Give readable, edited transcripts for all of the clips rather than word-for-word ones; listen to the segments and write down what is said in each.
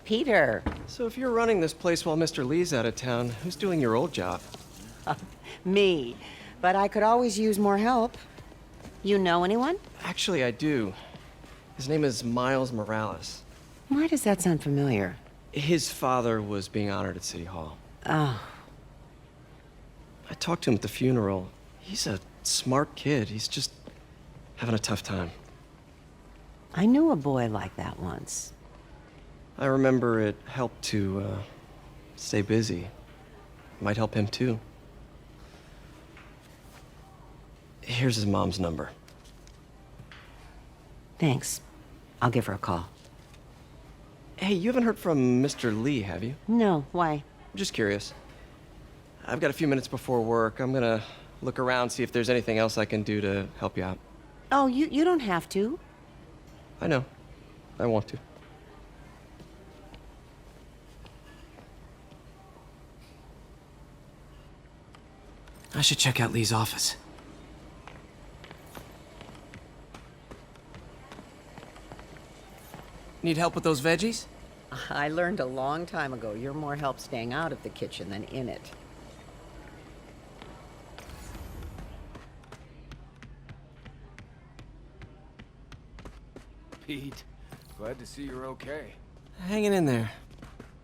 Peter. So if you're running this place while Mr. Lee's out of town, who's doing your old job? Me. But I could always use more help. You know anyone? Actually, I do. His name is Miles Morales. Why does that sound familiar? His father was being honored at City Hall. Oh. I talked to him at the funeral. He's a smart kid. He's just having a tough time. I knew a boy like that once. I remember it helped to stay busy. Might help him too. Here's his mom's number. Thanks. I'll give her a call. Hey, you haven't heard from Mr. Lee, have you? No, why? I'm just curious. I've got a few minutes before work. I'm gonna look around, see if there's anything else I can do to help you out. Oh, you don't have to. I know. I want to. I should check out Lee's office. Need help with those veggies? I learned a long time ago you're more help staying out of the kitchen than in it. Pete, glad to see you're okay. Hanging in there.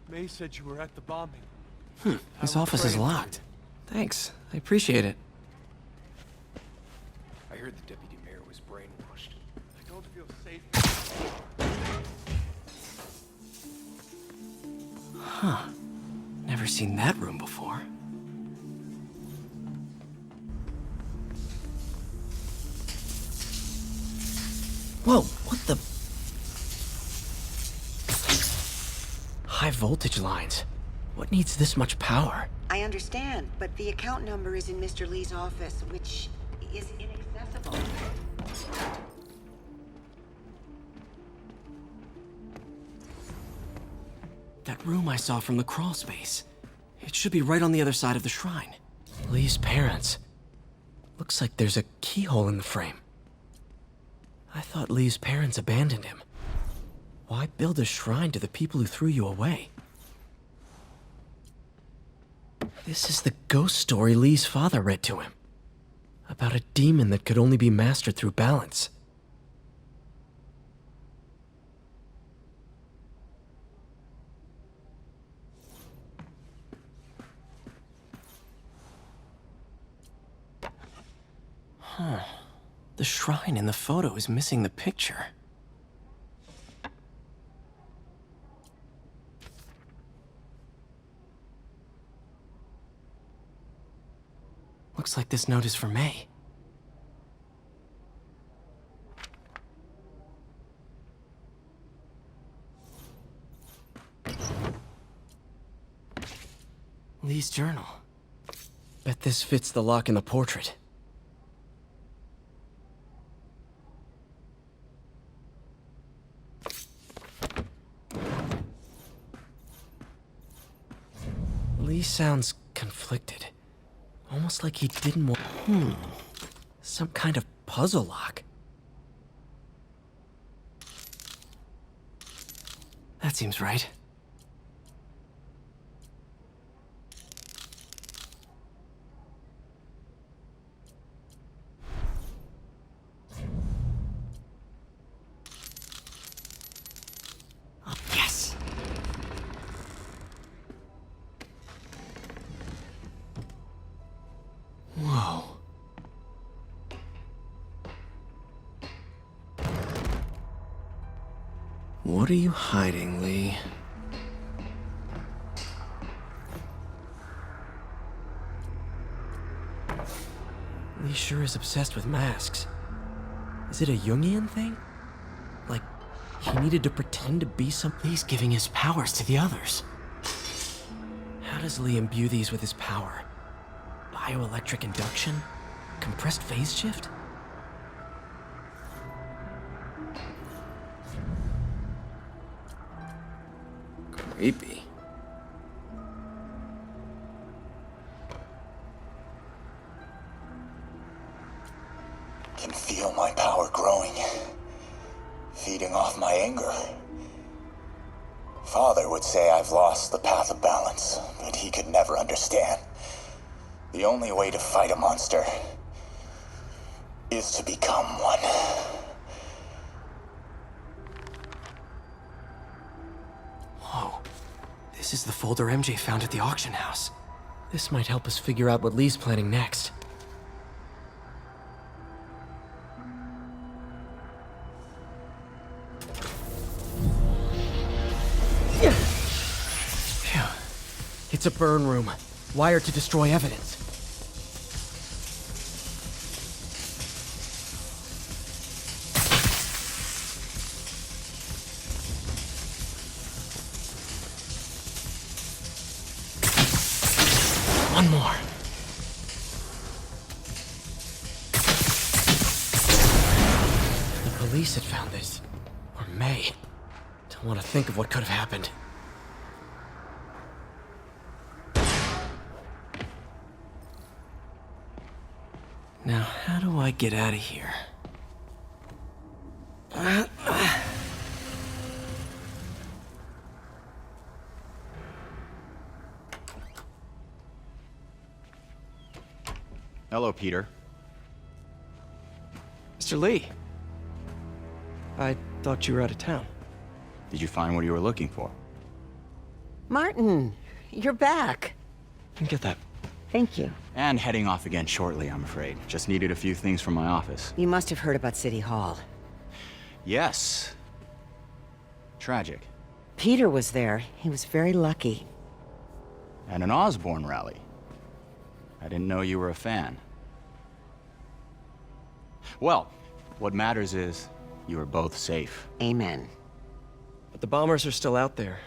May said you were at the bombing. This office is locked. Thanks. I appreciate it. I heard the deputy mayor was brainwashed. I don't feel safe. Huh. Never seen that room before. Whoa, what the? High voltage lines. What needs this much power? I understand, but the account number is in Mr. Lee's office, which is inaccessible. That room I saw from the crawl space. It should be right on the other side of the shrine. Lee's parents. Looks like there's a keyhole in the frame. I thought Lee's parents abandoned him. Why build a shrine to the people who threw you away? This is the ghost story Lee's father read to him. About a demon that could only be mastered through balance. Huh. The shrine in the photo is missing the picture. Looks like this note is for May. Lee's journal. Bet this fits the lock in the portrait. Lee sounds conflicted. Almost like he didn't want... Some kind of puzzle lock. That seems right. Oh, yes! Whoa. What are you hiding, Lee? Lee sure is obsessed with masks. Is it a Jungian thing? Like, he needed to pretend to be something? Lee's giving his powers to the others. How does Lee imbue these with his power? Bioelectric induction? Compressed phase shift? Creepy. Can feel my power growing, feeding off my anger. Father would say I've lost the path of balance, but he could never understand. The only way to fight a monster is to become one. Whoa. This is the folder MJ found at the auction house. This might help us figure out what Lee's planning next. Phew. It's a burn room, wired to destroy evidence. One more. The police had found this. Or may. Don't want to think of what could have happened. Now, how do I get out of here? Hello, Peter. Mr. Lee. I thought you were out of town. Did you find what you were looking for? Martin, you're back. Didn't get that. Thank you. And heading off again shortly, I'm afraid. Just needed a few things from my office. You must have heard about City Hall. Yes. Tragic. Peter was there. He was very lucky. And an Osborne rally. I didn't know you were a fan. Well, what matters is you are both safe. Amen. But the bombers are still out there.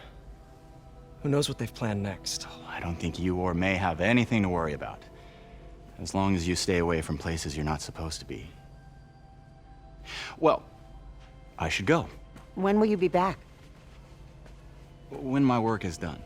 Who knows what they've planned next? I don't think you or May have anything to worry about. As long as you stay away from places you're not supposed to be. Well, I should go. When will you be back? When my work is done.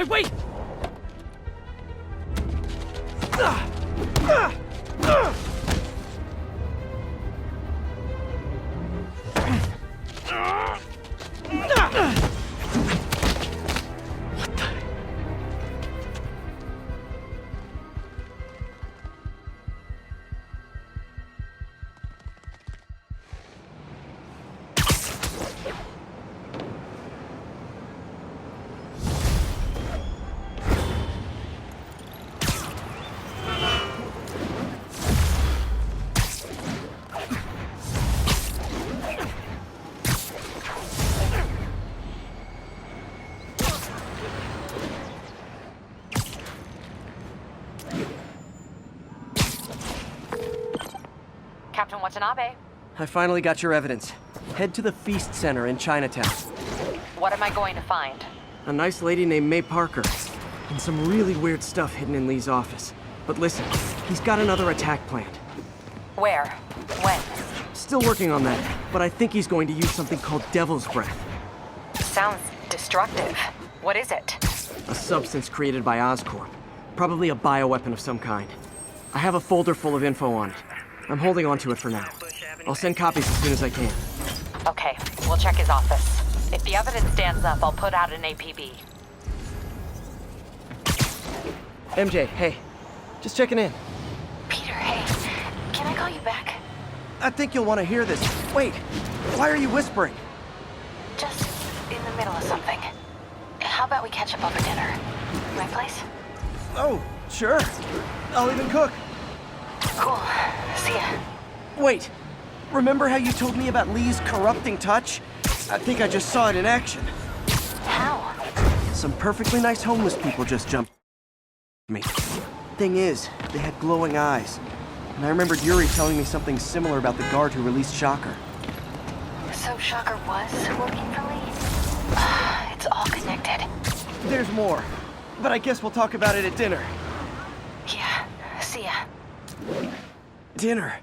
Wait! Captain Watanabe, I finally got your evidence. Head to the Feast Center in Chinatown. what am I going to find? A nice lady named May Parker. And some really weird stuff hidden in Lee's office. But listen, he's got another attack planned. Where? When? Still working on that, but I think he's going to use something called Devil's Breath. Sounds destructive. What is it? A substance created by Oscorp. Probably a bioweapon of some kind. I have a folder full of info on it. I'm holding on to it for now. I'll send copies as soon as I can. Okay, we'll check his office. If the evidence stands up, I'll put out an APB. MJ, hey. Just checking in. Peter, hey, can I call you back? I think you'll want to hear this. Wait, why are you whispering? Just in the middle of something. How about we catch up over dinner? My place? Oh, sure. I'll even cook. Cool. See ya. Wait, remember how you told me about Lee's corrupting touch? I think I just saw it in action. How? Some perfectly nice homeless people just jumped me. Thing is, they had glowing eyes. And I remembered Yuri telling me something similar about the guard who released Shocker. So Shocker was working for me? It's all connected. There's more, but I guess we'll talk about it at dinner. Yeah, see ya. Dinner?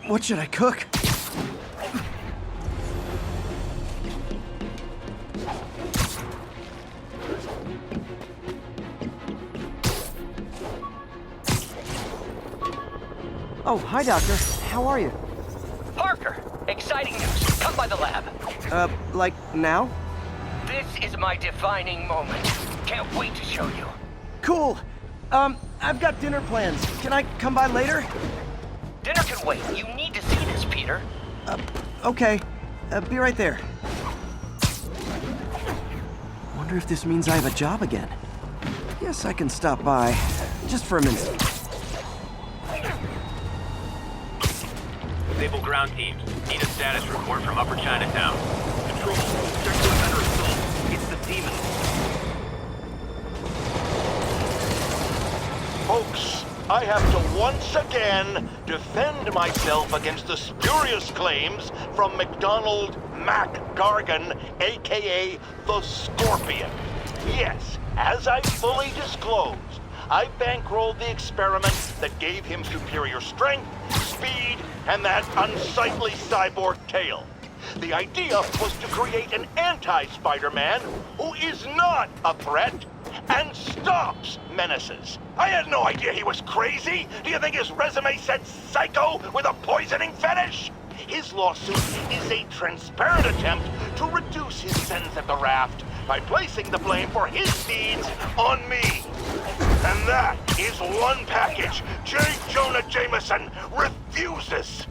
What should I cook? Oh, hi, Doctor. How are you? Parker, exciting news. Come by the lab. Like now? This is my defining moment. Can't wait to show you. Cool. I've got dinner plans. Can I come by later? Dinner can wait. You need to see this, Peter. Okay. Be right there. Wonder if this means I have a job again. Guess I can stop by. Just for a minute. Naval ground teams, need a status report from Upper Chinatown. Control, Circular under assault. It's the demon. Folks, I have to once again defend myself against the spurious claims from McDonald Mac Gargan, aka the Scorpion. Yes, as I fully disclosed, I bankrolled the experiment that gave him superior strength, speed, and that unsightly cyborg tail. The idea was to create an anti-Spider-Man who is not a threat and stops menaces. I had no idea he was crazy. Do you think his resume said psycho with a poisoning fetish? His lawsuit is a transparent attempt to reduce his sentence at the raft by placing the blame for his deeds on me. And that is one package J. Jonah Jameson refuses.